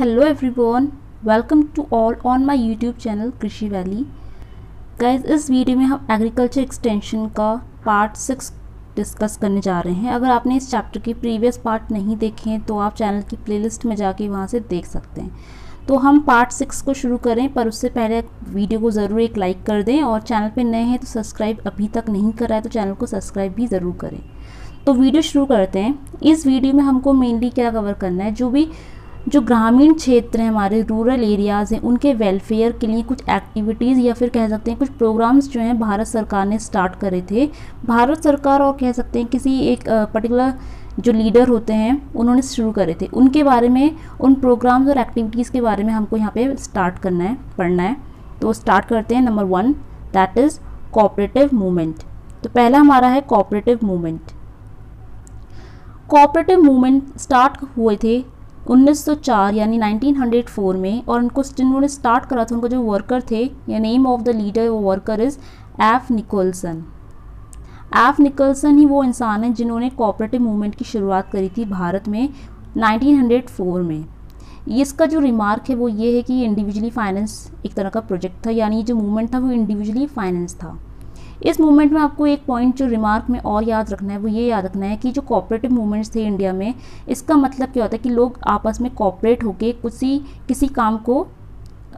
Hello everyone, welcome to all on my YouTube channel कृषि valley. Guys इस video में हम एग्रीकल्चर एक्सटेंशन का पार्ट 6 डिस्कस करने जा रहे हैं। अगर आपने इस चैप्टर के प्रीवियस पार्ट नहीं देखे हैं तो आप चैनल की प्लेलिस्ट में जाके वहाँ से देख सकते हैं। तो हम पार्ट 6 को शुरू करें, पर उससे पहले वीडियो को ज़रूर एक लाइक कर दें और चैनल पर नए हैं तो सब्सक्राइब अभी तक नहीं करा है तो चैनल को सब्सक्राइब भी ज़रूर करें। तो वीडियो शुरू करते हैं। इस वीडियो में हमको मेनली क्या कवर करना है, जो ग्रामीण क्षेत्र हैं, हमारे रूरल एरियाज़ हैं, उनके वेलफेयर के लिए कुछ एक्टिविटीज़ या फिर कह सकते हैं कुछ प्रोग्राम्स जो हैं भारत सरकार ने स्टार्ट करे थे। भारत सरकार और कह सकते हैं किसी एक पर्टिकुलर जो लीडर होते हैं उन्होंने शुरू करे थे, उनके बारे में, उन प्रोग्राम्स और एक्टिविटीज़ के बारे में हमको यहाँ पे स्टार्ट करना है, पढ़ना है। तो स्टार्ट करते हैं। Number 1 that is cooperative movement. तो पहला हमारा है cooperative movement. Cooperative movement start हुए थे 1904 यानी 1904 में, और उनको जिन्होंने स्टार्ट करा था उनका जो वर्कर थे या नेम ऑफ द लीडर वो worker is F Nicholson. F Nicholson ही वो इंसान है जिन्होंने कोऑपरेटिव मूवमेंट की शुरुआत करी थी भारत में 1904 में। इसका जो रिमार्क है वो ये है कि इंडिविजुअली फाइनेंस एक तरह का प्रोजेक्ट था, यानी जो मूवमेंट था वो इंडिविजुअली फाइनेंस था। इस मूवमेंट में आपको एक पॉइंट जो रिमार्क में और याद रखना है वो ये याद रखना है कि जो कोऑपरेटिव मूवमेंट्स थे इंडिया में, इसका मतलब क्या होता है कि लोग आपस में कोऑपरेट होके किसी काम को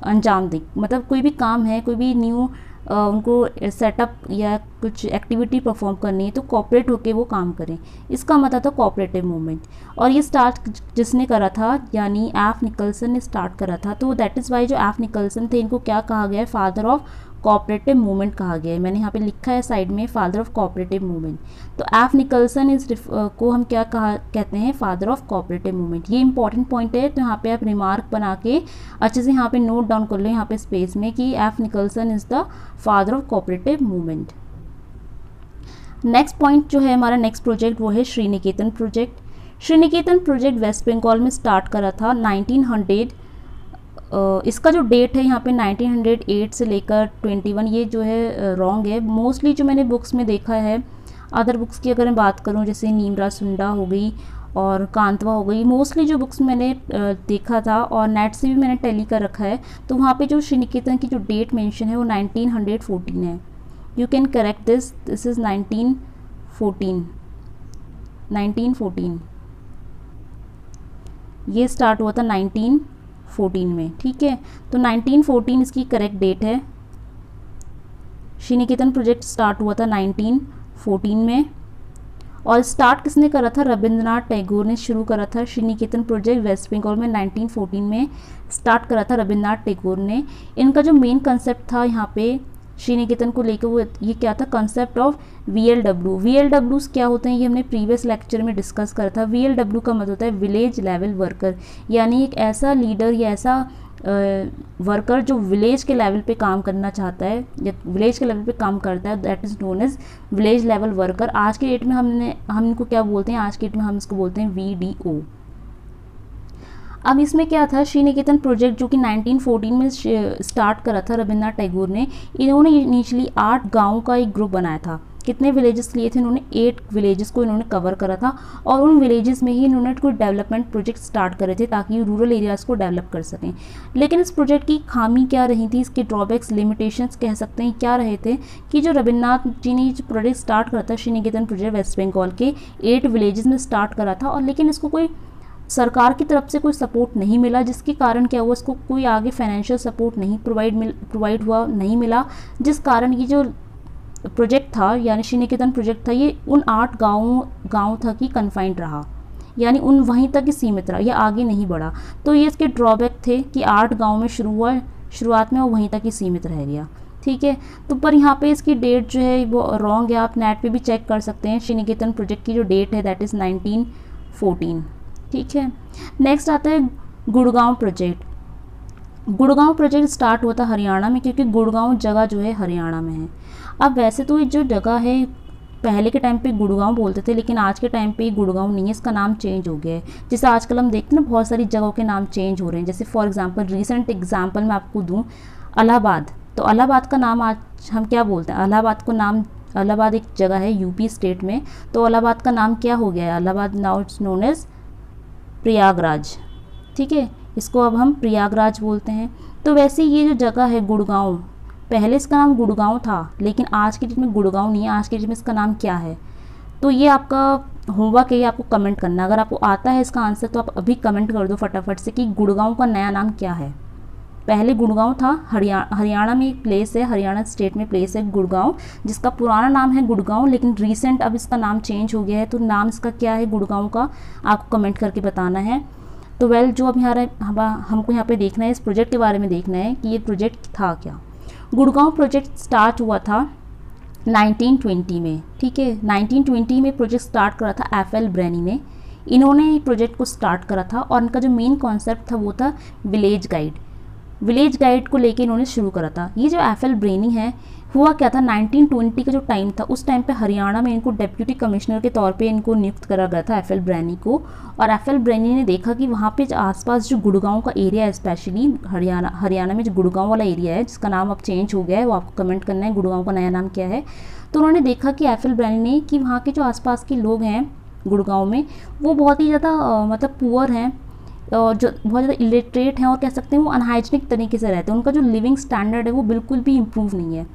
अंजाम दें। मतलब कोई भी काम है, कोई भी न्यू उनको सेटअप या कुछ एक्टिविटी परफॉर्म करनी है तो कोऑपरेट होके वो काम करें, इसका मतलब था कोऑपरेटिव मूवमेंट। और ये स्टार्ट जिसने करा था यानी एफ निकोलसन ने स्टार्ट करा था। तो दैट इज़ वाई जो एफ निकोलसन थे इनको क्या कहा गया है, फादर ऑफ कोऑपरेटिव मूवमेंट कहा गया है। मैंने यहाँ पे लिखा है साइड में फादर ऑफ कोऑपरेटिव मूवमेंट। तो एफ निकोलसन को हम क्या कहते हैं, फादर ऑफ कोऑपरेटिव मूवमेंट। ये इंपॉर्टेंट पॉइंट है, तो यहाँ पे आप रिमार्क बना के अच्छे से यहाँ पे नोट डाउन कर लो यहाँ पे स्पेस में कि F Nicholson is the father of cooperative movement. Next point जो है हमारा नेक्स्ट प्रोजेक्ट वो है श्री निकेतन प्रोजेक्ट। श्री निकेतन प्रोजेक्ट वेस्ट बंगाल में स्टार्ट करा था 1900। इसका जो डेट है यहाँ पे 1908 से लेकर 21, ये जो है रॉन्ग है। मोस्टली जो मैंने बुक्स में देखा है, अदर बुक्स की अगर मैं बात करूँ जैसे नीमरा सुंडा हो गई और कांतवा हो गई, मोस्टली जो बुक्स मैंने देखा था और नेट से भी मैंने टैली कर रखा है, तो वहाँ पे जो श्री निकेतन की जो डेट मेंशन है वो 1914 है। You can correct this is 1914। ये स्टार्ट हुआ था 1914 में, ठीक है। तो 1914 इसकी करेक्ट डेट है। श्री निकेतन प्रोजेक्ट स्टार्ट हुआ था 1914 में, और स्टार्ट किसने करा था, रविंद्रनाथ टैगोर ने शुरू करा था। श्री निकेतन प्रोजेक्ट वेस्ट बंगाल में 1914 में स्टार्ट करा था रविंद्रनाथ टैगोर ने। इनका जो मेन कंसेप्ट था यहाँ पे श्री निकेतन को लेकर वो ये क्या था, कंसेप्ट ऑफ VLW। VLWs क्या होते हैं ये हमने प्रीवियस लेक्चर में डिस्कस करा था। VLW का मतलब होता है विलेज लेवल वर्कर, यानी एक ऐसा लीडर या ऐसा वर्कर जो विलेज के लेवल पे काम करना चाहता है या विलेज के लेवल पे काम करता है, that is known as village level worker. आज के डेट में हम इनको क्या बोलते हैं, आज के डेट में हम इसको बोलते हैं VDO। अब इसमें क्या था, श्री निकेतन प्रोजेक्ट जो कि 1914 में स्टार्ट करा था रविंद्रनाथ टैगोर ने, इन्होंने इनिशियली 8 गाँव का एक ग्रुप बनाया था। कितने विलेजेस लिए थे इन्होंने, 8 विलेजेस को इन्होंने कवर करा था, और उन विलेजेस में ही इन्होंने कोई डेवलपमेंट प्रोजेक्ट स्टार्ट करे थे ताकि रूरल एरियाज़ को डेवलप कर सकें। लेकिन इस प्रोजेक्ट की खामी क्या रही थी, इसके ड्रॉबैक्स, लिमिटेशंस कह सकते हैं क्या रहे थे, कि जो रविंद्रनाथ जी ने जो प्रोजेक्ट स्टार्ट करा था श्री निकेतन प्रोजेक्ट वेस्ट बंगाल के 8 विलेजेस में स्टार्ट करा था, और लेकिन इसको कोई सरकार की तरफ से कोई सपोर्ट नहीं मिला, जिसके कारण क्या हुआ, इसको कोई आगे फाइनेंशियल सपोर्ट नहीं प्रोवाइड हुआ, नहीं मिला, जिस कारण ये जो प्रोजेक्ट था यानी श्री निकेतन प्रोजेक्ट था ये उन 8 गाँव तक ही कन्फाइंड रहा, यानी उन वहीं तक ही सीमित रहा, ये आगे नहीं बढ़ा। तो ये इसके ड्रॉबैक थे कि 8 गाँव में शुरुआत में वो वहीं तक ही सीमित रह गया, ठीक है। तो पर यहाँ पे इसकी डेट जो है वो रॉन्ग है, आप नेट पे भी चेक कर सकते हैं। श्री निकेतन प्रोजेक्ट की जो डेट है दैट इज़ 1914, ठीक है। नेक्स्ट आता है Gurgaon project. Gurgaon project start हुआ था हरियाणा में, क्योंकि गुड़गांव जगह जो है हरियाणा में है। अब वैसे तो ये जो जगह है पहले के टाइम पे गुड़गांव बोलते थे, लेकिन आज के टाइम पे गुड़गांव नहीं है, इसका नाम चेंज हो गया है। जैसे आजकल हम देखते हैं ना बहुत सारी जगहों के नाम चेंज हो रहे हैं। जैसे फॉर एग्जांपल रीसेंट एग्जांपल मैं आपको दूं, इलाहाबाद। तो इलाहाबाद का नाम आज हम क्या बोलते हैं, इलाहाबाद एक जगह है यूपी स्टेट में, तो इलाहाबाद का नाम क्या हो गया है, Allahabad now it's known as Prayagraj, ठीक है। इसको अब हम प्रयागराज बोलते हैं। तो वैसे ये जो जगह है गुड़गांव, पहले इसका नाम गुड़गांव था, लेकिन आज की डेट में गुड़गांव नहीं है, आज की डेट में इसका नाम क्या है? तो ये आपका होमवर्क है, ये आपको कमेंट करना। अगर आपको आता है इसका आंसर तो आप अभी कमेंट कर दो फटाफट से कि गुड़गांव का नया नाम क्या है। पहले गुड़गांव था, हरियाणा में एक प्लेस है, हरियाणा स्टेट में प्लेस है गुड़गांव, जिसका पुराना नाम है गुड़गांव, लेकिन रिसेंट अब इसका नाम चेंज हो गया है। तो नाम इसका क्या है गुड़गांव का, आपको कमेंट करके बताना है। तो वेल, जो अब हमको यहाँ पे देखना है, इस प्रोजेक्ट के बारे में देखना है कि ये प्रोजेक्ट था क्या। गुड़गांव प्रोजेक्ट स्टार्ट हुआ था 1920 में, ठीक है। 1920 में प्रोजेक्ट स्टार्ट करा था एफएल ब्रेनी ने, इन्होंने प्रोजेक्ट को स्टार्ट करा था और इनका जो मेन कॉन्सेप्ट था वो था विलेज गाइड। विलेज गाइड को लेके इन्होंने शुरू करा था। ये जो एफएल ब्रेनी है, हुआ क्या था 1920 का जो टाइम था, उस टाइम पे हरियाणा में इनको डिप्टी कमिश्नर के तौर पे इनको नियुक्त करा गया था एफएल ब्रेनी को। और एफएल ब्रेनी ने देखा कि वहाँ पे आसपास जो गुड़गांव का एरिया है, स्पेशली हरियाणा में जो गुड़गांव वाला एरिया है, जिसका नाम अब चेंज हो गया है, वो आपको कमेंट करना है गुड़गांव का नया नाम क्या है। तो उन्होंने देखा कि एफएल ब्रेनी ने कि वहाँ के जो आसपास के लोग हैं गुड़गांव में, वो बहुत ही ज़्यादा मतलब पुअर हैं और जो बहुत ज़्यादा इलिटरेट हैं, और कह सकते हैं वो अनहाइजीनिक तरीके से रहते हैं। उनका जो लिविंग स्टैंडर्ड है वो बिल्कुल भी इम्प्रूव नहीं है,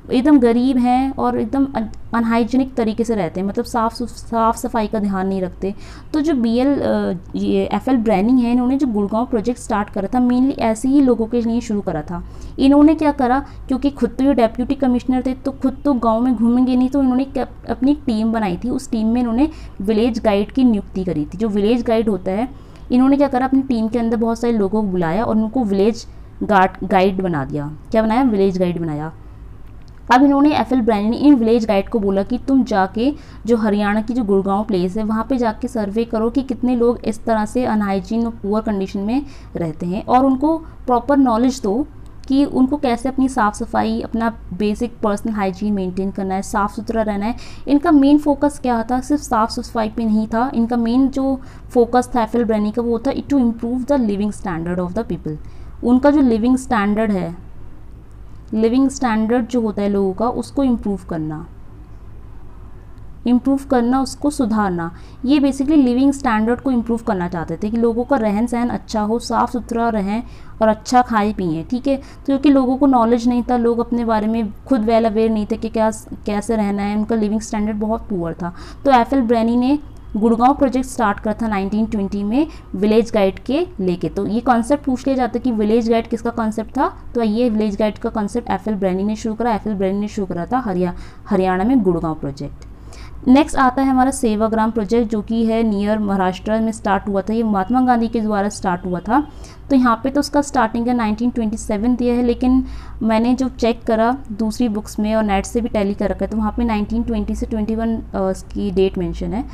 एकदम गरीब हैं और एकदम अनहाइजीनिक तरीके से रहते हैं, मतलब साफ़ सफाई का ध्यान नहीं रखते। तो जो ये एफएल ब्रेनी है, इन्होंने जो गुड़गांव प्रोजेक्ट स्टार्ट करा था मेनली ऐसे ही लोगों के लिए शुरू करा था। इन्होंने क्या करा, क्योंकि खुद तो ये डेप्यूटी कमिश्नर थे तो खुद तो गांव में घूमेंगे नहीं, तो इन्होंने अपनी टीम बनाई थी। उस टीम में इन्होंने विलेज गाइड की नियुक्ति करी थी। जो विलेज गाइड होता है, इन्होंने क्या करा, अपनी टीम के अंदर बहुत सारे लोगों को बुलाया और उनको विलेज गाइड बना दिया। क्या बनाया? विलेज गाइड बनाया। अब इन्होंने एफएल ब्रेनी ने इन विलेज गाइड को बोला कि तुम जाके जो हरियाणा की जो गुड़गांव प्लेस है वहाँ पे जाके सर्वे करो कि कितने लोग इस तरह से अनहाइजीन और पुअर कंडीशन में रहते हैं, और उनको प्रॉपर नॉलेज दो कि उनको कैसे अपनी साफ़ सफाई, अपना बेसिक पर्सनल हाइजीन मेंटेन करना है, साफ़ सुथरा रहना है। इनका मेन फोकस क्या था, सिर्फ साफ़ सफाई पे नहीं था, इनका मेन जो फोकस था एफएल ब्रेनी का वो था to improve the living standard of the people. उनका जो लिविंग स्टैंडर्ड है, लिविंग स्टैंडर्ड जो होता है लोगों का, उसको इम्प्रूव करना, उसको सुधारना। ये बेसिकली लिविंग स्टैंडर्ड को इम्प्रूव करना चाहते थे कि लोगों का रहन सहन अच्छा हो, साफ़ सुथरा रहें और अच्छा खाए पिए, ठीक है। तो क्योंकि लोगों को नॉलेज नहीं था, लोग अपने बारे में खुद वेल अवेयर नहीं थे कि कैसे रहना है, उनका लिविंग स्टैंडर्ड बहुत पुअर था। तो एफएल ब्रेनी ने गुड़गांव प्रोजेक्ट स्टार्ट करा था 1920 में विलेज गाइड के लेके। तो ये कॉन्सेप्ट पूछ लिया जाता है कि विलेज गाइड किसका कॉन्सेप्ट था, तो ये विलेज गाइड का कॉन्सेप्ट एफएल ब्रेनी ने शुरू करा। एफएल ब्रेनी ने शुरू करा था हरियाणा में गुड़गांव प्रोजेक्ट। नेक्स्ट आता है हमारा सेवाग्राम प्रोजेक्ट, जो कि है नियर महाराष्ट्र में स्टार्ट हुआ था। ये महात्मा गांधी के द्वारा स्टार्ट हुआ था। तो यहाँ पे तो उसका स्टार्टिंग है 1927 दिया है, लेकिन मैंने जो चेक करा दूसरी बुक्स में और नेट से भी टैली कर रखा है, तो वहाँ पे 1920 से 21 की डेट मेंशन है।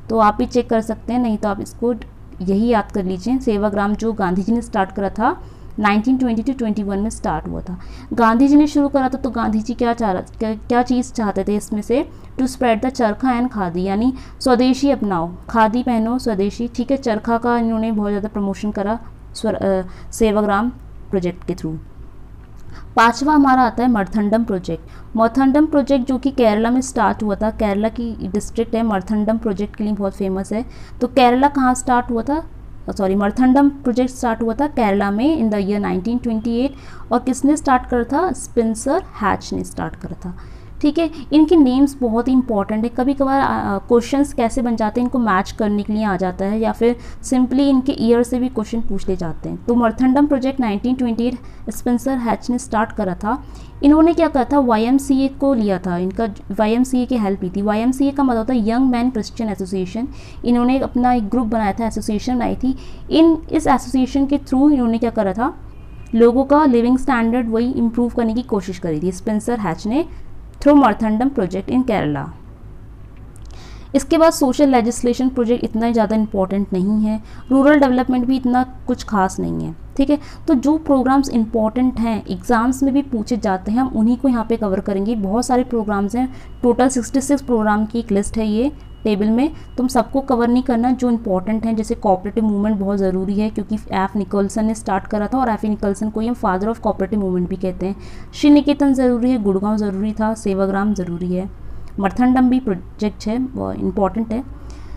तो आप भी चेक कर सकते हैं, नहीं तो आप इसको यही याद कर लीजिए। सेवाग्राम जो गांधी जी ने स्टार्ट करा था 1920 to 21 में स्टार्ट हुआ था। गांधी जी ने शुरू करा था, तो गांधी जी क्या चीज़ चाहते थे इसमें से, टू स्प्रेड द चरखा एंड खादी, यानी स्वदेशी अपनाओ, खादी पहनो, स्वदेशी, ठीक है। चरखा का इन्होंने बहुत ज़्यादा प्रमोशन करा सेवाग्राम प्रोजेक्ट के थ्रू। पांचवा हमारा आता है मर्थंडम प्रोजेक्ट। मर्थंडम प्रोजेक्ट जो कि केरला में स्टार्ट हुआ था, केरला की डिस्ट्रिक्ट है मर्थंडम प्रोजेक्ट के लिए बहुत फेमस है। तो केरला कहाँ स्टार्ट हुआ था, मर्थंडम प्रोजेक्ट स्टार्ट हुआ था केरला में इन द ईयर 1928। और किसने स्टार्ट करा था? स्पेंसर हैच ने स्टार्ट करा था, ठीक है। इनके नेम्स बहुत ही इंपॉर्टेंट है, कभी कभार क्वेश्चंस कैसे बन जाते हैं इनको मैच करने के लिए आ जाता है, या फिर सिंपली इनके ईयर से भी क्वेश्चन पूछ ले जाते हैं। तो मर्थंडम प्रोजेक्ट 1928 स्पेंसर हैच ने स्टार्ट करा था। इन्होंने क्या करा था, YMCA को लिया था, इनका YMCA की हेल्प ली थी। YMCA का मतलब होता है यंग मैन क्रिश्चियन एसोसिएशन। इन्होंने अपना एक ग्रुप बनाया था, एसोसिएशन बनाई थी। इस एसोसिएशन के थ्रू इन्होंने क्या करा था, लोगों का लिविंग स्टैंडर्ड वही इम्प्रूव करने की कोशिश करी थी स्पेंसर हैच ने थ्रू मर्थंडम प्रोजेक्ट इन केरला। इसके बाद सोशल लेजिस्लेशन प्रोजेक्ट इतना ज़्यादा इंपॉर्टेंट नहीं है, रूरल डेवलपमेंट भी इतना कुछ खास नहीं है, ठीक है। तो जो प्रोग्राम्स इंपॉर्टेंट हैं, एग्जाम्स में भी पूछे जाते हैं, हम उन्हीं को यहाँ पे कवर करेंगे। बहुत सारे प्रोग्राम्स हैं, टोटल 66 प्रोग्राम की एक लिस्ट है ये टेबल में, तुम सबको कवर नहीं करना, जो इंपॉर्टेंट हैं। जैसे कोऑपरेटिव मूवमेंट बहुत ज़रूरी है, क्योंकि एफ निकोलसन ने स्टार्ट करा था, और एफ निकोलसन को ही हम फादर ऑफ कोऑपरेटिव मूवमेंट भी कहते हैं। श्री निकेतन ज़रूरी है, गुड़गांव ज़रूरी था, सेवाग्राम ज़रूरी है, मर्थंडम भी प्रोजेक्ट है, वो इम्पॉर्टेंट है।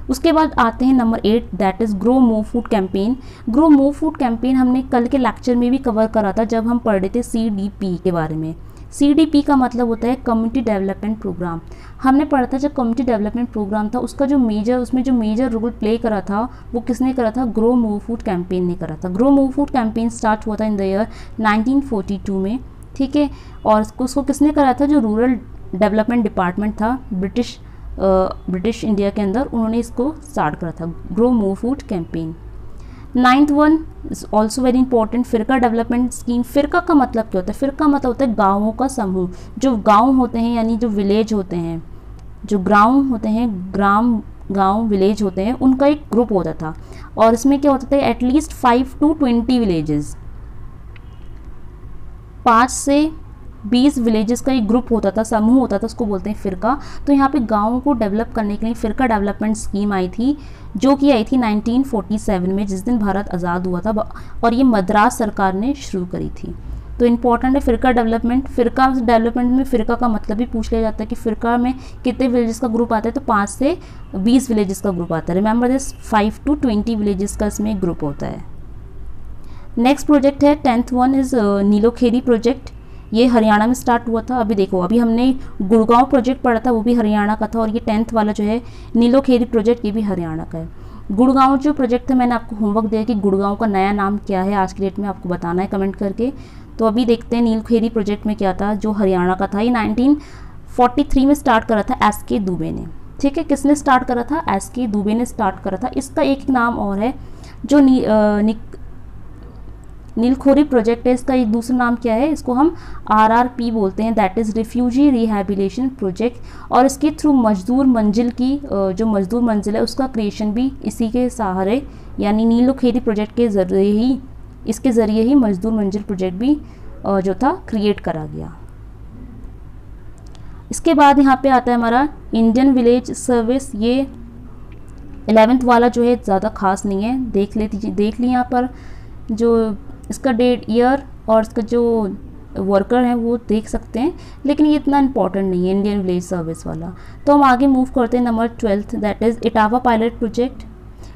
उसके बाद आते हैं number 8, that is grow more food campaign. Grow more food campaign हमने कल के लेक्चर में भी कवर करा था जब हम पढ़ रहे थे CDP के बारे में। CDP का मतलब होता है कम्युनिटी डेवलपमेंट प्रोग्राम। हमने पढ़ा था जब कम्युनिटी डेवलपमेंट प्रोग्राम था उसका उसमें जो मेजर रोल प्ले करा था वो किसने करा था, ग्रो मूव फूड कैंपेन ने करा था। Grow more food campaign start हुआ था इन द ईयर 1942 में, ठीक है। और उसको किसने करा था, जो रूरल डेवलपमेंट डिपार्टमेंट था ब्रिटिश इंडिया के अंदर, उन्होंने इसको स्टार्ट करा था, grow more food campaign. 9th one is also very important, firka development scheme. Firka का मतलब क्या होता है, फ़िरका मतलब होता है गाँवों का समूह। जो गाँव होते हैं यानी जो विलेज होते हैं, जो गाँव होते हैं, गाँव विलेज होते हैं, उनका एक ग्रुप होता था। और इसमें क्या होता था, एटलीस्ट 5 to 20 विलेजेस, 5 से 20 विलेजेस का एक ग्रुप होता था, समूह होता था, उसको बोलते हैं फ़िरका। तो यहाँ पे गाँवों को डेवलप करने के लिए फ़िरका डेवलपमेंट स्कीम आई थी, जो कि आई थी 1947 में, जिस दिन भारत आज़ाद हुआ था, और ये मद्रास सरकार ने शुरू करी थी। तो इम्पॉर्टेंट है फ़िरका डेवलपमेंट। फ़िरका डेवलपमेंट में फ़िरका का मतलब भी पूछ लिया जाता है कि फ़िरका में कितने विलेजेस का ग्रुप आता है, तो 5 से 20 विलेजेस का ग्रुप आता है। रिमेंबर दिस, 5 to 20 विलेजेस का इसमें ग्रुप होता है। नेक्स्ट प्रोजेक्ट है 10th वन इज़ नीलोखेरी प्रोजेक्ट। ये हरियाणा में स्टार्ट हुआ था। अभी देखो, अभी हमने गुड़गांव प्रोजेक्ट पढ़ा था, वो भी हरियाणा का था, और ये 10th वाला जो है नीलोखेरी प्रोजेक्ट, ये भी हरियाणा का है। गुड़गांव जो प्रोजेक्ट है, मैंने आपको होमवर्क दिया कि गुड़गांव का नया नाम क्या है आज की डेट में, आपको बताना है कमेंट करके। तो अभी देखते हैं नीलखेरी प्रोजेक्ट में क्या था, जो हरियाणा का था। ये 1943 में स्टार्ट करा था SK दुबे ने, ठीक है। किसने स्टार्ट करा था, SK दुबे ने स्टार्ट करा था। इसका एक नाम और है जो नीलखोरी प्रोजेक्ट है, इसका एक दूसरा नाम क्या है, इसको हम RRP बोलते हैं, that is refugee rehabilitation project. और इसके थ्रू मजदूर मंजिल की जो मजदूर मंजिल है उसका क्रिएशन भी इसी के सहारे, यानी नीलखेरी प्रोजेक्ट के ज़रिए ही, इसके ज़रिए ही मजदूर मंजिल प्रोजेक्ट भी जो था क्रिएट करा गया। इसके बाद यहाँ पे आता है हमारा इंडियन विलेज सर्विस। ये 11th वाला जो है ज़्यादा खास नहीं है, देख ली यहाँ पर जो इसका डेट, ईयर और इसका जो वर्कर हैं वो देख सकते हैं, लेकिन ये इतना इंपॉर्टेंट नहीं है इंडियन विलेज सर्विस वाला। तो हम आगे मूव करते हैं number 12th, that is Etawah pilot project.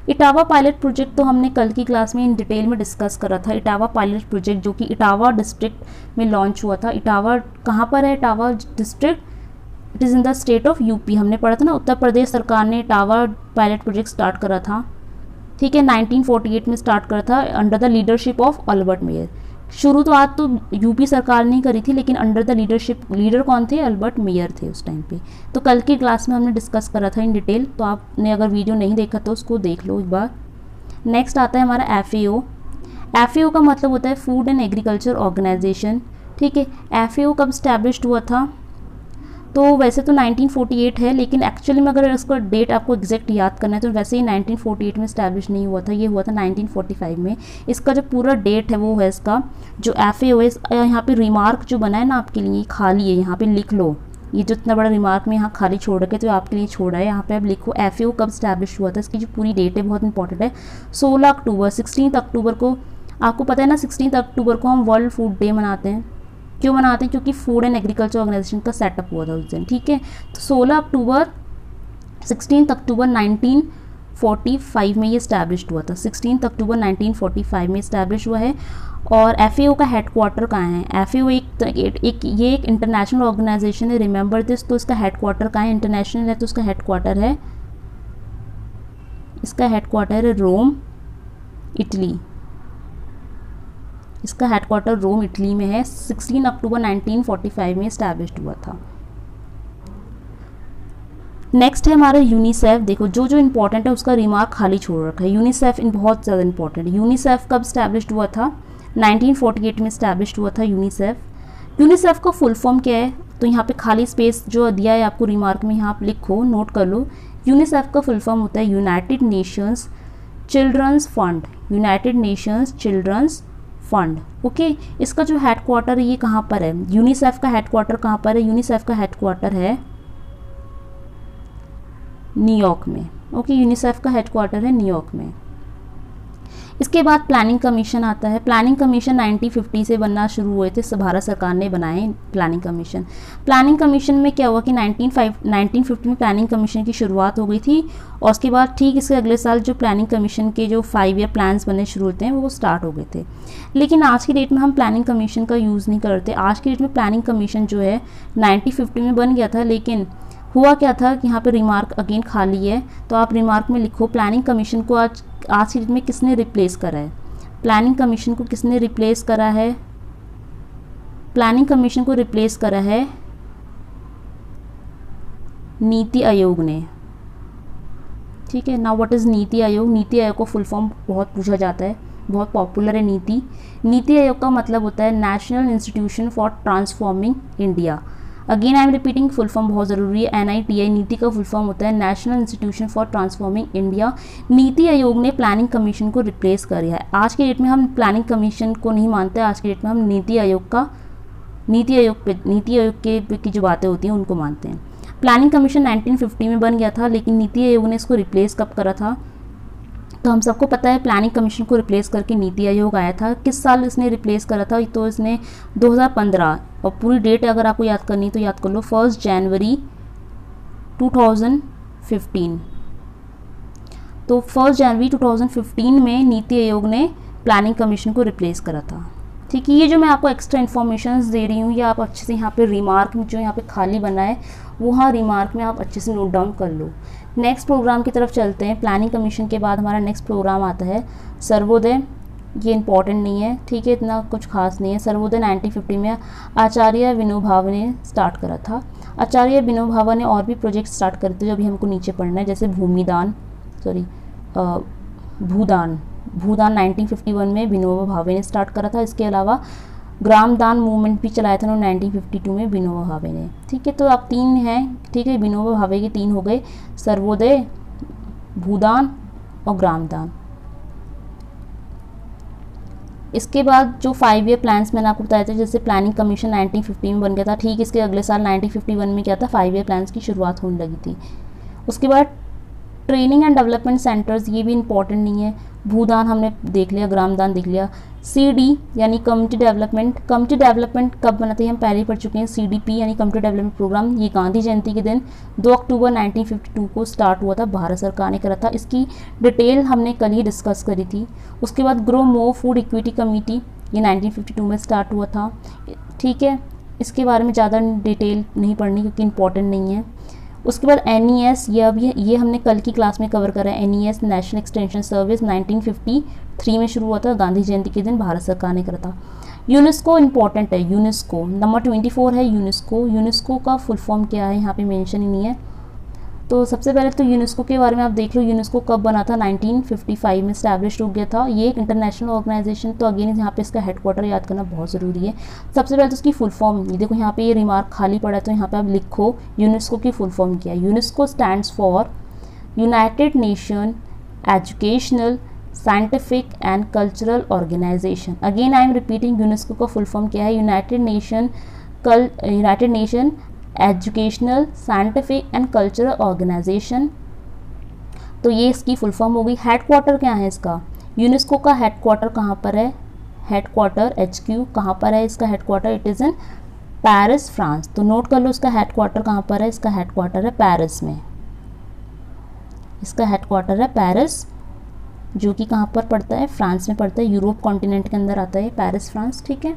Etawah pilot project तो हमने कल की क्लास में इन डिटेल में डिस्कस करा था। इटावा पायलट प्रोजेक्ट जो कि इटावा डिस्ट्रिक्ट में लॉन्च हुआ था। इटावा कहाँ पर है, Etawah district, it is in the state of UP। हमने पढ़ा था ना, उत्तर प्रदेश सरकार ने इटावा पायलट प्रोजेक्ट स्टार्ट करा था, ठीक है। 1948 में स्टार्ट करा था under the leadership of Albert Mayer. शुरू तो आज तो UP सरकार ने करी थी, लेकिन अंडर द लीडर कौन थे, अल्बर्ट मेयर थे उस टाइम पे। तो कल की क्लास में हमने डिस्कस करा था इन डिटेल, तो आपने अगर वीडियो नहीं देखा तो उसको देख लो एक बार। नेक्स्ट आता है हमारा FAO। FAO का मतलब होता है फूड एंड एग्रीकल्चर ऑर्गेनाइजेशन, ठीक है। FAO कब स्टैब्लिश्ड हुआ था, तो वैसे तो 1948 है, लेकिन एक्चुअली में अगर इसका डेट आपको एग्जैक्ट याद करना है तो वैसे ही 1948 में स्टैब्लिश नहीं हुआ था, ये हुआ था 1945 में। इसका जो पूरा डेट है वो है इसका जो FAO है, यहाँ पे रिमार्क जो बना है ना आपके लिए खाली है, यहाँ पे लिख लो, ये जो इतना बड़ा रिमार्क में यहाँ खाली छोड़ रखे तो आपके लिए छोड़ा है, यहाँ पे आप लिखो FAO कब स्टैब्लिश हुआ था। इसकी जो पूरी डेट है बहुत इंपॉर्टेंट है, 16 अक्टूबर, 16 अक्टूबर को। आपको पता है ना 16 अक्टूबर को हम वर्ल्ड फूड डे मनाते हैं। क्यों मनाते हैं, क्योंकि फूड एंड एग्रीकल्चर ऑर्गेनाइजेशन का सेटअप हुआ था उस दिन, ठीक है। तो 16 अक्टूबर 1945 में ये इस्टेब्लिश हुआ था, 16 अक्टूबर 1945 में इस्टेब्लिश हुआ है। और FAO का हेडक्वार्टर कहाँ है, FAO ये एक इंटरनेशनल ऑर्गेनाइजेशन है, रिमेंबर दिस। तो इसका हेडक्वार्टर कहाँ है, इंटरनेशनल है तो इसका हेडक्वार्टर है रोम, इटली। इसका हेडक्वार्टर रोम, इटली में है। 16 अक्टूबर 1945 में इस्टेब्लिश्ड हुआ था। नेक्स्ट है हमारा यूनिसेफ। देखो जो जो इंपॉर्टेंट है उसका रिमार्क खाली छोड़ रखा है। यूनिसेफ बहुत ज़्यादा इंपॉर्टेंट है। यूनिसेफ कब इस्टेब्लिश्ड हुआ था, 1948 में इस्टेब्लिश्ड हुआ था यूनिसेफ। यूनिसेफ का फुल फॉर्म क्या है, तो यहाँ पे खाली स्पेस जो दिया है आपको रिमार्क में, यहाँ आप लिखो, नोट कर लो। यूनिसेफ का फुल फॉर्म होता है United Nations children's fund, United Nations children's fund, okay. इसका जो हेडक्वार्टर है ये कहाँ पर है, यूनिसेफ का हेडक्वार्टर कहाँ पर है, यूनिसेफ का हेडक्वार्टर है न्यूयॉर्क में, ओके। यूनिसेफ का हेडक्वार्टर है न्यूयॉर्क में। इसके बाद प्लानिंग कमीशन आता है। प्लानिंग कमीशन 1950 से बनना शुरू हुए थे, भारत सरकार ने बनाए प्लानिंग कमीशन। प्लानिंग कमीशन में क्या हुआ कि 1950 में प्लानिंग कमीशन की शुरुआत हो गई थी और उसके बाद ठीक इसके अगले साल जो प्लानिंग कमीशन के जो 5 ईयर प्लान्स बनने शुरू होते हैं वो स्टार्ट हो गए थे। लेकिन आज की डेट में हम प्लानिंग कमीशन का यूज़ नहीं करते। आज की डेट में प्लानिंग कमीशन जो है 1950 में बन गया था, लेकिन हुआ क्या था कि यहाँ पे रिमार्क अगेन खाली है, तो आप रिमार्क में लिखो प्लानिंग कमीशन को आज की डेट में किसने रिप्लेस करा है। प्लानिंग कमीशन को किसने रिप्लेस करा है? प्लानिंग कमीशन को रिप्लेस करा है नीति आयोग ने। ठीक है, now what is NITI Aayog? NITI Aayog को फुल फॉर्म बहुत पूछा जाता है, बहुत पॉपुलर है नीति आयोग का मतलब होता है national institution for transforming India. Again I am repeating, full form बहुत ज़रूरी है। NITI नीति का फुल फॉर्म होता है national institution for transforming India. NITI Aayog ने प्लानिंग कमीशन को रिप्लेस कर दिया है। आज की डेट में हम प्लानिंग कमीशन को नहीं मानते, आज की डेट में हम नीति आयोग की जो बातें होती हैं उनको मानते हैं। प्लानिंग कमीशन 1950 में बन गया था, लेकिन नीति आयोग ने इसको रिप्लेस कब करा था? तो हम सबको पता है प्लानिंग कमीशन को रिप्लेस करके नीति आयोग आया था। किस साल इसने रिप्लेस करा था? तो इसने 2015, और पूरी डेट अगर आपको याद करनी तो याद कर लो, 1 जनवरी 2015। तो 1 जनवरी 2015 में नीति आयोग ने प्लानिंग कमीशन को रिप्लेस करा था। ठीक है, ये जो मैं आपको एक्स्ट्रा इन्फॉर्मेशन दे रही हूँ ये आप अच्छे से यहाँ पे रिमार्क में जो यहाँ पे खाली बना है वो हाँ रिमार्क में आप अच्छे से नोट डाउन कर लो। नेक्स्ट प्रोग्राम की तरफ चलते हैं। प्लानिंग कमीशन के बाद हमारा नेक्स्ट प्रोग्राम आता है सर्वोदय। ये इंपॉर्टेंट नहीं है, ठीक है, इतना कुछ खास नहीं है। सर्वोदय 1950 में आचार्य विनोबा भावे ने स्टार्ट करा था। आचार्य विनोबा भावे ने और भी प्रोजेक्ट स्टार्ट करे थे जो अभी हमको नीचे पढ़ना है, जैसे भूदान 1951 में विनोबा भावे ने स्टार्ट करा था। इसके अलावा ग्राम दान मूवमेंट भी चलाया था 1952 में विनोबा भावे ने। ठीक है, तो अब 3 हैं, ठीक है, विनोबा भावे के 3 हो गए, सर्वोदय, भूदान और ग्राम दान। इसके बाद जो 5 ईयर प्लान्स मैंने आपको बताया था, जैसे प्लानिंग कमीशन 1950 में बन गया था, ठीक इसके अगले साल 1951 में क्या था, 5 ईयर प्लान्स की शुरुआत होने लगी थी। उसके बाद ट्रेनिंग एंड डेवलपमेंट सेंटर्स, ये भी इंपॉर्टेंट नहीं है। भूदान हमने देख लिया, ग्रामदान देख लिया। CD यानी कम्युनिटी डेवलपमेंट कब बना था, हम पहले ही पढ़ चुके हैं। CDP यानी कम्युनिटी डेवलपमेंट प्रोग्राम, ये गांधी जयंती के दिन 2 अक्टूबर 1952 को स्टार्ट हुआ था, भारत सरकार ने करा था। इसकी डिटेल हमने कल ही डिस्कस करी थी। उसके बाद grow more food equity committee, ये 1952 में स्टार्ट हुआ था। ठीक है, इसके बारे में ज़्यादा डिटेल नहीं पढ़नी क्योंकि इंपॉर्टेंट नहीं है। उसके बाद NES, ये हमने कल की क्लास में कवर करा है। NES नेशनल एक्सटेंशन सर्विस 1953 में शुरू हुआ था, गांधी जयंती के दिन भारत सरकार ने करा था। यूनेस्को इंपॉर्टेंट है, यूनेस्को नंबर 24 है। यूनेस्को का फुल फॉर्म क्या है यहाँ पे मेंशन ही नहीं है। तो सबसे पहले तो यूनेस्को के बारे में आप देख लो, यूनेस्को कब बना था, 1955 में स्टैब्लिश हो गया था। ये एक इंटरनेशनल ऑर्गेनाइजेशन, तो अगेन यहाँ पे इसका हेडक्वार्टर याद करना बहुत ज़रूरी है। सबसे पहले तो उसकी फुल फॉर्म, ये देखो यहाँ पे ये रिमार्क खाली पड़ा है, तो यहाँ पे आप लिखो यूनेस्को की फुल फॉर्म क्या है। UNESCO stands for United Nation educational, scientific and cultural organisation. Again I am repeating, UNESCO का फुल फॉर्म क्या है, United Nation educational, scientific and cultural organisation. तो ये इसकी फुल फॉर्म हो गई। हेडक्वार्टर क्या है इसका, यूनेस्को का हेडक्वार्टर कहाँ पर है, हेडक्वार्टर HQ कहाँ पर है इसका headquarter, it is in Paris, France. तो नोट कर लो इसका हेडक्वार्टर कहाँ पर है, इसका हेडक्वार्टर है पेरिस में, इसका हेडक्वार्टर है पेरिस, जो कि कहाँ पर पड़ता है, फ्रांस में पड़ता है, यूरोप कॉन्टिनेंट के अंदर आता है पेरिस, फ्रांस। ठीक है,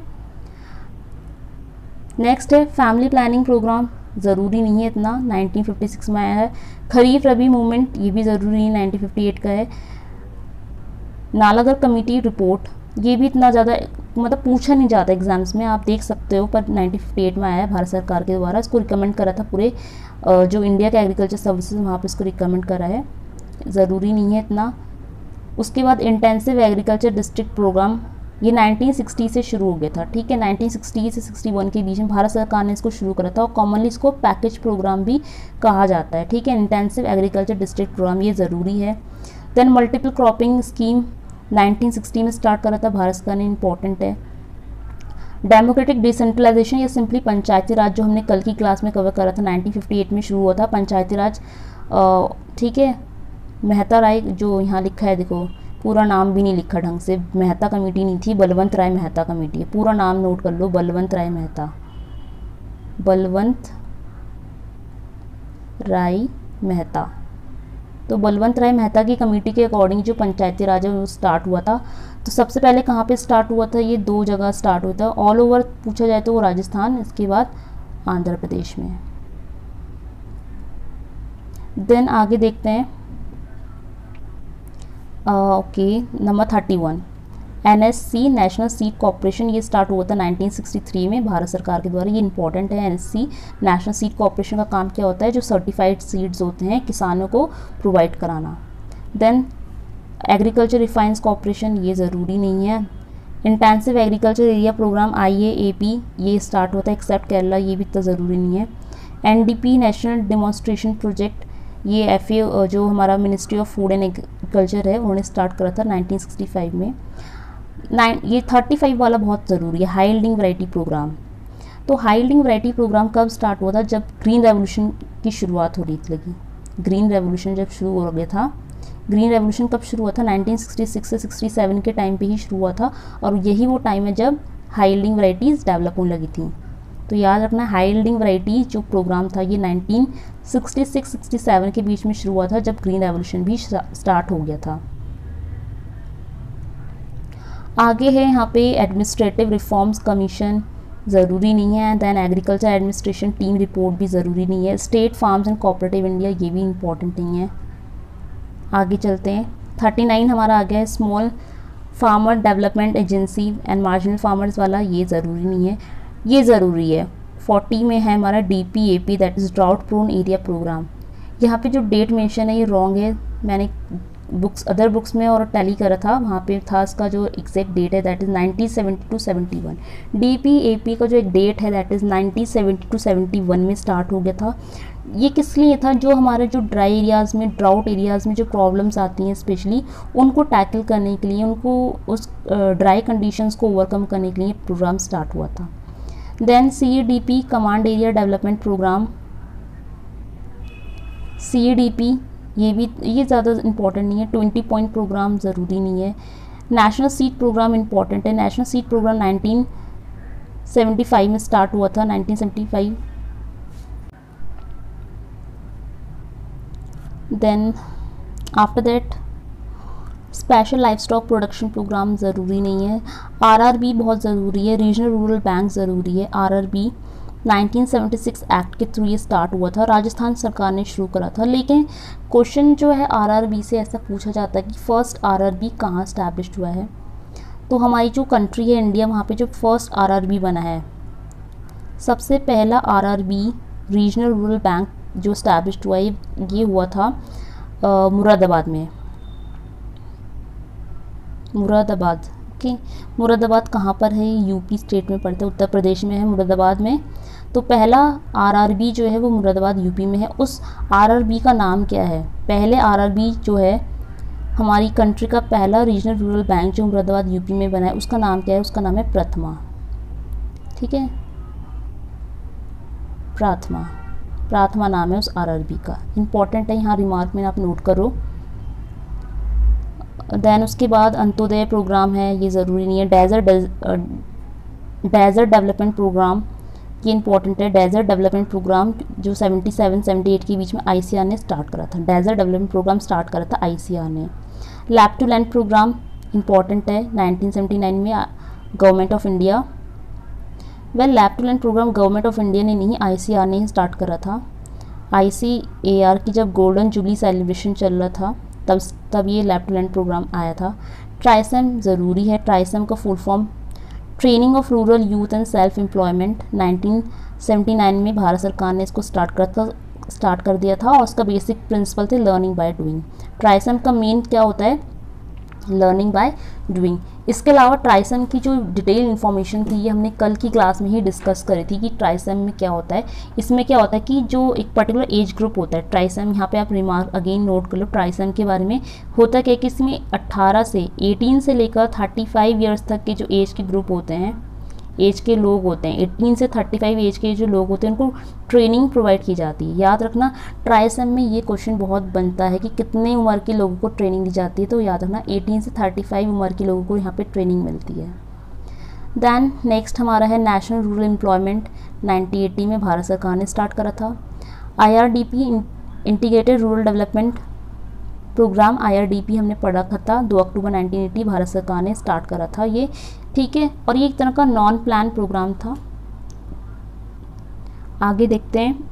नेक्स्ट है फैमिली प्लानिंग प्रोग्राम, ज़रूरी नहीं है इतना, 1956 में आया है। खरीफ रबी मूवमेंट, ये भी ज़रूरी नहीं, 1958 का है। नालागढ़ कमेटी रिपोर्ट, ये भी इतना ज़्यादा मतलब पूछा नहीं जाता एग्जाम्स में, आप देख सकते हो, पर 1958 में आया है भारत सरकार के द्वारा। इसको रिकमेंड करा था पूरे जो इंडिया का एग्रीकल्चर सर्विसेज, वहाँ पर इसको रिकमेंड करा है, ज़रूरी नहीं है इतना। उसके बाद इंटेंसिव एग्रीकल्चर डिस्ट्रिक्ट प्रोग्राम, ये 1960 से शुरू हो गया था। ठीक है, 1960 से 61 के बीच में भारत सरकार ने इसको शुरू करा था, और कॉमनली इसको पैकेज प्रोग्राम भी कहा जाता है। ठीक है, इंटेंसिव एग्रीकल्चर डिस्ट्रिक्ट प्रोग्राम, ये ज़रूरी है। देन मल्टीपल क्रॉपिंग स्कीम 1960 में स्टार्ट करा था भारत सरकार ने, इंपॉर्टेंट है। डेमोक्रेटिक डिसेंट्रलाइजेशन या सिंपली पंचायती राज, जो हमने कल की क्लास में कवर करा था, 1958 में शुरू हुआ था पंचायती राज। ठीक है, मेहता राय, जो यहाँ लिखा है देखो, पूरा नाम भी नहीं लिखा ढंग से, मेहता कमेटी नहीं थी, बलवंत राय मेहता कमेटी है। पूरा नाम नोट कर लो, बलवंत राय मेहता, बलवंत राय मेहता। तो बलवंत राय मेहता की कमेटी के अकॉर्डिंग जो पंचायती राज है वो स्टार्ट हुआ था। तो सबसे पहले कहाँ पे स्टार्ट हुआ था, ये 2 जगह स्टार्ट हुआ था। ऑल ओवर पूछा जाए तो वो राजस्थान, इसके बाद आंध्र प्रदेश में। देन आगे देखते हैं। Okay, number 31 NSC national seed corporation, ये स्टार्ट हुआ था 1963 में भारत सरकार के द्वारा। ये इंपॉर्टेंट है। NSC नेशनल सीड कॉर्पोरेशन का काम क्या होता है, जो सर्टिफाइड सीड्स होते हैं किसानों को प्रोवाइड कराना। देन एग्रीकल्चर रिफाइंस कॉर्पोरेशन, ये ज़रूरी नहीं है। Intensive agriculture area programme IAAP, ये स्टार्ट होता है एक्सेप्ट केरला, ये भी इतना ज़रूरी नहीं है। NDP नेशनल डेमोन्स्ट्रेशन प्रोजेक्ट, ये FA जो हमारा ministry of food and agriculture है उन्होंने स्टार्ट करा था 1965 में। ये 35 वाला बहुत ज़रूरी है, हाई यील्डिंग वैरायटी प्रोग्राम। तो हाई यील्डिंग वैरायटी प्रोग्राम कब स्टार्ट हुआ था, जब ग्रीन रेवोल्यूशन की शुरुआत हो रही थी। ग्रीन रेवोल्यूशन जब शुरू हो गया था, ग्रीन रेवोल्यूशन कब शुरू हुआ था, 1966 से 67 के टाइम पे ही शुरू हुआ था। और यही वो टाइम है जब हाई यील्डिंग वैरायटीज़ डेवलप होने लगी थी। तो याद रखना, हाई यील्डिंग वैरायटी जो प्रोग्राम था ये 1966-67 के बीच में शुरू हुआ था, जब ग्रीन रेवोल्यूशन भी स्टार्ट हो गया था। आगे है यहाँ पे एडमिनिस्ट्रेटिव रिफॉर्म्स कमीशन, ज़रूरी नहीं है। Then agriculture administration team report भी ज़रूरी नहीं है। State farms and cooperative India, ये भी इम्पॉर्टेंट नहीं है। आगे चलते हैं। 39 हमारा आ गया है small farmer development agency and marginal farmers वाला, ये ज़रूरी नहीं है। ये ज़रूरी है। 40 में है हमारा DPAP, that is drought prone area programme. यहाँ पे जो डेट मेंशन है ये रॉन्ग है। मैंने अदर बुक्स में और टैली करा था, वहाँ पे था इसका जो एग्जैक्ट डेट है दैट इज़ 1970-71। DPAP का जो एक डेट है दैट इज़ 1970-71 में स्टार्ट हो गया था। ये किस लिए था, जो हमारे जो ड्राई एरियाज़ में, ड्राउट एरियाज़ में जो प्रॉब्लम्स आती हैं स्पेशली, उनको टैकल करने के लिए, उनको उस ड्राई कंडीशंस को ओवरकम करने के लिए प्रोग्राम स्टार्ट हुआ था। Then CEDP command area development programme, CEDP ये ज़्यादा इंपॉर्टेंट नहीं है। 20 पॉइंट प्रोग्राम ज़रूरी नहीं है। नेशनल सीड प्रोग्राम इंपॉर्टेंट है। नेशनल सीड प्रोग्राम 1975 में स्टार्ट हुआ था, 1975। Then after that special life stock production programme ज़रूरी नहीं है। RRB बहुत ज़रूरी है। रीजनल रूरल बैंक ज़रूरी है। RRB 1976 एक्ट के थ्रू ये स्टार्ट हुआ था, राजस्थान सरकार ने शुरू करा था। लेकिन क्वेश्चन जो है RRB से ऐसा पूछा जाता है कि फ़र्स्ट RRB कहाँ इस्टेब्लिश हुआ है। तो हमारी जो कंट्री है इंडिया, वहाँ पे जो फर्स्ट RRB बना है, सबसे पहला RRB रीजनल रूरल बैंक जो इस्टेब्लिश हुआ है, ये हुआ था मुरादाबाद में। मुरादाबाद, ओके। मुरादाबाद कहाँ पर है, यूपी स्टेट में पड़ता है, उत्तर प्रदेश में है, मुरादाबाद में। तो पहला RRB जो है वो मुरादाबाद यूपी में है। उस RRB का नाम क्या है, पहले RRB जो है हमारी कंट्री का पहला रीजनल रूरल बैंक जो मुरादाबाद यूपी में बना है, उसका नाम क्या है, उसका नाम है प्रथमा। ठीक है, प्राथमा नाम है उस RRB का। इम्पॉर्टेंट है, यहाँ रिमार्क में आप नोट करो। देन उसके बाद अंत्योदय प्रोग्राम है, ये ज़रूरी नहीं है। डेजर्ट डेवलपमेंट प्रोग्राम, ये इंपॉर्टेंट है। डेजर्ट डेवलपमेंट प्रोग्राम जो 77-78 के बीच में ICAR ने स्टार्ट करा था। डेजर्ट डेवलपमेंट प्रोग्राम स्टार्ट करा था ICAR ने। Lab to land programme important है, 1979 में government of India. Lab to land programme government of India ने नहीं, ICAR ने ही स्टार्ट करा था। ICAR की जब गोल्डन जुबली सेलिब्रेशन चल रहा था तब ये लैब टू लैंड प्रोग्राम आया था। ट्राइसम ज़रूरी है। ट्राइसम का full form training of rural youth and self employment, 1979 में भारत सरकार ने इसको स्टार्ट कर दिया था और उसका बेसिक प्रिंसिपल थे लर्निंग बाय डूइंग। ट्राइसम का मेन क्या होता है, लर्निंग बाय डूइंग। इसके अलावा ट्राइसम की जो डिटेल इन्फॉर्मेशन थी ये हमने कल की क्लास में ही डिस्कस करी थी कि ट्राइसम में क्या होता है। इसमें क्या होता है कि जो एक पर्टिकुलर एज ग्रुप होता है ट्राइसम, यहाँ पे आप रिमार्क अगेन नोट कर लो ट्राइसम के बारे में। होता क्या है कि इसमें 18 से 18 से लेकर 35 ईयर्स तक के जो एज के ग्रुप होते हैं, एज के लोग होते हैं, 18 से 35 एज के जो लोग होते हैं उनको ट्रेनिंग प्रोवाइड की जाती है। याद रखना ट्राइसम में ये क्वेश्चन बहुत बनता है कि कितने उम्र के लोगों को ट्रेनिंग दी जाती है, तो याद रखना 18 से 35 उम्र के लोगों को यहाँ पे ट्रेनिंग मिलती है। दैन नेक्स्ट हमारा है नेशनल रूरल एम्प्लॉयमेंट, 1980 में भारत सरकार ने स्टार्ट करा था। IRDP integrated rural development programme, IRDP हमने पढ़ा था, 2 अक्टूबर 1980 भारत सरकार ने स्टार्ट करा था ये, ठीक है। और ये एक तरह का नॉन प्लान प्रोग्राम था। आगे देखते हैं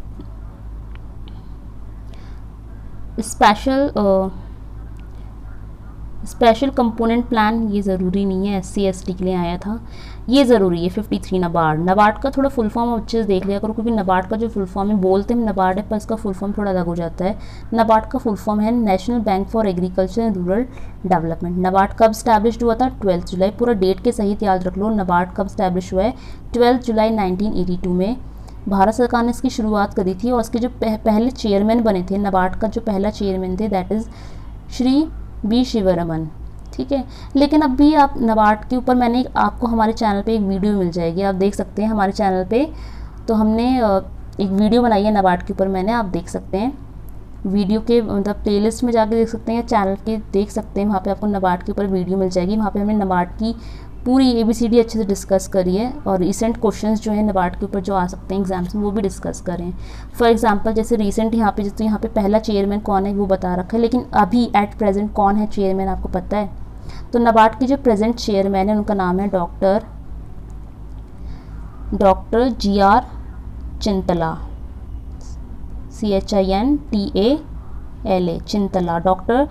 स्पेशल कंपोनेंट प्लान, ये ज़रूरी नहीं है, SC ST के लिए आया था, ये ज़रूरी है। 53 नबार्ड का थोड़ा फुल फॉर्म अच्छे से देख लिया करो, क्योंकि नबार्ड का जो फुल फॉर्म है, बोलते हैं नबार्ड है पर इसका फुल फॉर्म थोड़ा अलग हो जाता है। नबार्ड का फुल फॉर्म है national bank for agriculture and rural development. NABARD कब स्टैब्लिश हुआ था? 12 जुलाई, पूरा डेट के सहित याद रख लो। नबार्ड कब स्टैब्लिश हुआ है? 12 जुलाई 1982 में भारत सरकार ने इसकी शुरुआत करी थी। और इसके जो पहले चेयरमैन बने थे, नबार्ड का जो पहला चेयरमैन थे, that is Shri B Sivaraman, ठीक है। लेकिन अब भी आप नबार्ड के ऊपर मैंने आपको हमारे चैनल पे एक वीडियो मिल जाएगी, आप देख सकते हैं हमारे चैनल पे। तो हमने एक वीडियो बनाई है नबार्ड के ऊपर, मैंने, आप देख सकते हैं वीडियो के मतलब प्लेलिस्ट में जाके देख सकते हैं, या चैनल के देख सकते हैं, वहाँ पे आपको नबार्ड के ऊपर वीडियो मिल जाएगी। वहाँ पे हमने नबार्ड की पूरी ABCD अच्छे से डिस्कस करी है, और रिसेंट क्वेश्चंस जो है नबार्ड के ऊपर जो आ सकते हैं एग्जाम्स में, वो भी डिस्कस करें। फॉर एग्जांपल जैसे रिसेंट यहाँ पे, तो यहाँ पे पहला चेयरमैन कौन है वो बता रखा है, लेकिन अभी एट प्रेजेंट कौन है चेयरमैन, आपको पता है? तो नबार्ड के जो प्रेजेंट चेयरमैन है उनका नाम है doctor GR Chintala, CHINTALA, Chintala, doctor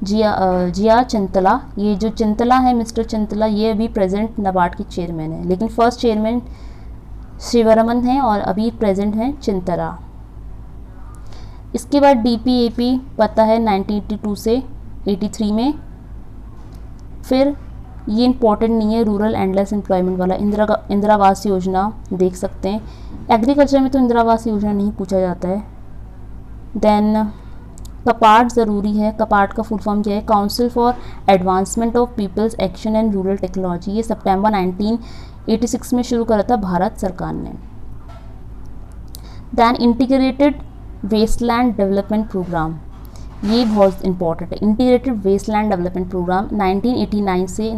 GR Chintala. ये जो चिंतला है, मिस्टर चिंतला, ये अभी प्रेजेंट नबार्ड के चेयरमैन है, लेकिन फर्स्ट चेयरमैन शिवरमन है और अभी प्रेजेंट है चिंतला। इसके बाद DPAP पता है 1982 से 83 में। फिर ये इम्पोर्टेंट नहीं है, रूरल एंडलेस एम्प्लॉयमेंट वाला इंदिरा आवास योजना देख सकते हैं। एग्रीकल्चर में तो इंदिरा आवास योजना नहीं पूछा जाता है। देन कपाट ज़रूरी है, कपाट का फुल फॉर्म क्या है? Council for advancement of people's action and rural technology. ये सितंबर 1986 में शुरू करा था भारत सरकार ने। Then integrated wasteland development programme, ये बहुत इंपॉर्टेंट है। इंटीग्रेटेड वेस्टलैंड डेवलपमेंट प्रोग्राम 1989 से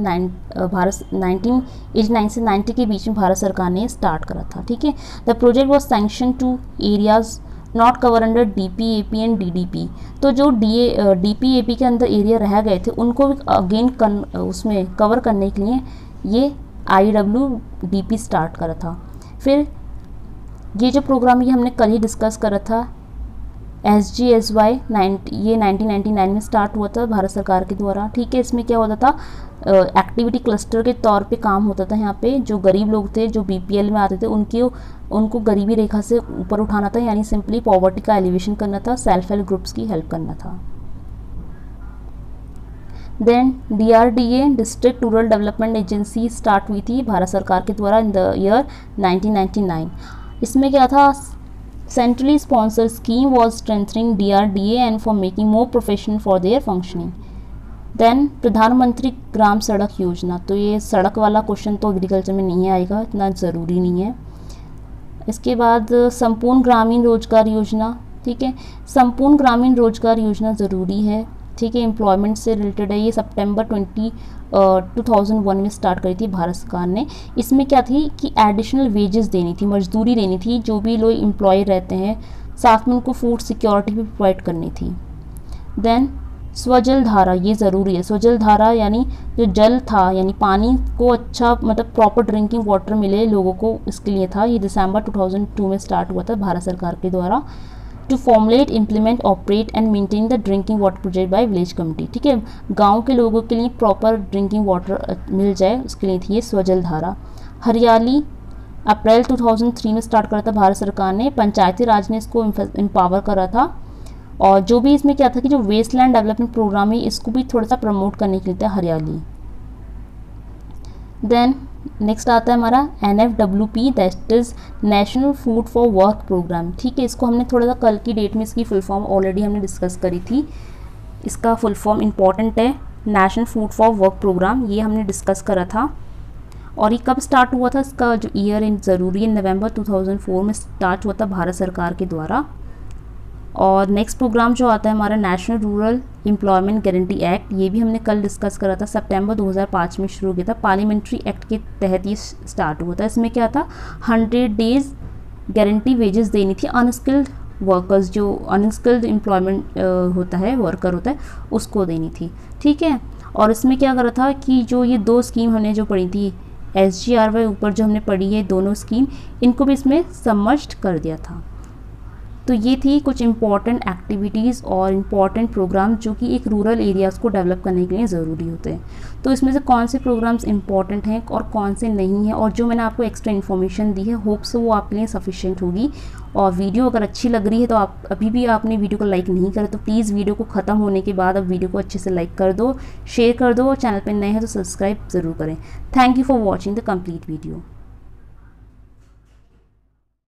90 के बीच में भारत सरकार ने स्टार्ट करा था, ठीक है। The project was sanction to areas not cover under DPAP and DDP। तो जो DPAP के अंदर एरिया रह गए थे उनको अगेन उसमें कवर करने के लिए ये IWDP स्टार्ट करा था। फिर ये जो प्रोग्राम ये हमने कल ही डिस्कस करा था, SGSY, ये 1999 में स्टार्ट हुआ था भारत सरकार के द्वारा, ठीक है। इसमें क्या होता था, एक्टिविटी क्लस्टर के तौर पे काम होता था। यहाँ पे जो गरीब लोग थे, जो BPL में आते थे, उनको गरीबी रेखा से ऊपर उठाना था, यानी सिंपली पॉवर्टी का एलिवेशन करना था, सेल्फ हेल्प ग्रुप्स की हेल्प करना था। Then DRDA, district rural development agency, start हुई थी भारत सरकार के द्वारा इन द ईयर 1999। इसमें क्या था, centrally sponsored scheme was strengthening DRDA and for making more professional for their functioning. Then Pradhanmantri Gram सड़क योजना, तो ये सड़क वाला क्वेश्चन तो एग्रीकल्चर में नहीं आएगा, इतना ज़रूरी नहीं है। इसके बाद संपूर्ण ग्रामीण रोजगार योजना, ठीक है। संपूर्ण ग्रामीण रोजगार योजना ज़रूरी है, ठीक है, एम्प्लॉयमेंट से रिलेटेड है। ये सितंबर 2001 में स्टार्ट करी थी भारत सरकार ने। इसमें क्या थी कि एडिशनल वेजेस देनी थी, मजदूरी देनी थी, जो भी लोग एम्प्लॉय रहते हैं, साथ में उनको फूड सिक्योरिटी भी प्रोवाइड करनी थी। देन स्वजल धारा, ये ज़रूरी है। स्वजल धारा यानी जो जल था, यानी पानी को अच्छा मतलब प्रॉपर ड्रिंकिंग वाटर मिले लोगों को, इसके लिए था। ये दिसंबर 2002 में स्टार्ट हुआ था भारत सरकार के द्वारा। To formulate, implement, operate and maintain the drinking water project by village committee, ठीक है। गांव के लोगों के लिए प्रॉपर ड्रिंकिंग वाटर मिल जाए, उसके लिए थी ये स्वजल धारा। हरियाली अप्रैल 2003 में स्टार्ट करा था भारत सरकार ने, पंचायती राज ने इसको एम्पावर करा था। और जो भी इसमें क्या था कि जो वेस्टलैंड डेवलपमेंट प्रोग्राम है, इसको भी थोड़ा सा प्रमोट करने के लिए था हरियाली। देन नेक्स्ट आता है हमारा NFWP, that is national food for work programme, ठीक है। इसको हमने थोड़ा सा कल की डेट में इसकी फुल फॉर्म ऑलरेडी हमने डिस्कस करी थी। इसका फुल फॉर्म इंपॉर्टेंट है, national food for work programme, ये हमने डिस्कस करा था। और ये कब स्टार्ट हुआ था, इसका जो ईयर इन ज़रूरी है, नवंबर 2004 में स्टार्ट हुआ था भारत सरकार के द्वारा। और नेक्स्ट प्रोग्राम जो आता है हमारा national rural employment guarantee act, ये भी हमने कल डिस्कस करा था, सितंबर 2005 में शुरू किया था, पार्लियामेंट्री एक्ट के तहत ये स्टार्ट हुआ था। इसमें क्या था, 100 डेज़ गारंटी वेजेस देनी थी अनस्किल्ड वर्कर्स, जो अनस्किल्ड एम्प्लॉयमेंट होता है, वर्कर होता है, उसको देनी थी, ठीक है। और इसमें क्या करा था कि जो ये 2 स्कीम हमने जो पढ़ी थी, SGRY ऊपर जो हमने पढ़ी है दोनों स्कीम, इनको भी इसमें सबमर्ज्ड कर दिया था। तो ये थी कुछ इंपॉर्टेंट एक्टिविटीज़ और इम्पॉर्टेंट प्रोग्राम जो कि एक रूरल एरियाज़ को डेवलप करने के लिए ज़रूरी होते हैं। तो इसमें से कौन से प्रोग्राम्स इंपॉर्टेंट हैं और कौन से नहीं हैं, और जो मैंने आपको एक्स्ट्रा इन्फॉर्मेशन दी है, होप से वो आपके लिए सफिशिएंट होगी। और वीडियो अगर अच्छी लग रही है तो आप अभी भी आपने वीडियो को लाइक नहीं करा तो प्लीज़ वीडियो को ख़त्म होने के बाद अब वीडियो को अच्छे से लाइक कर दो, शेयर कर दो, और चैनल पर नए हैं तो सब्सक्राइब ज़रूर करें। Thank you for watching the complete video.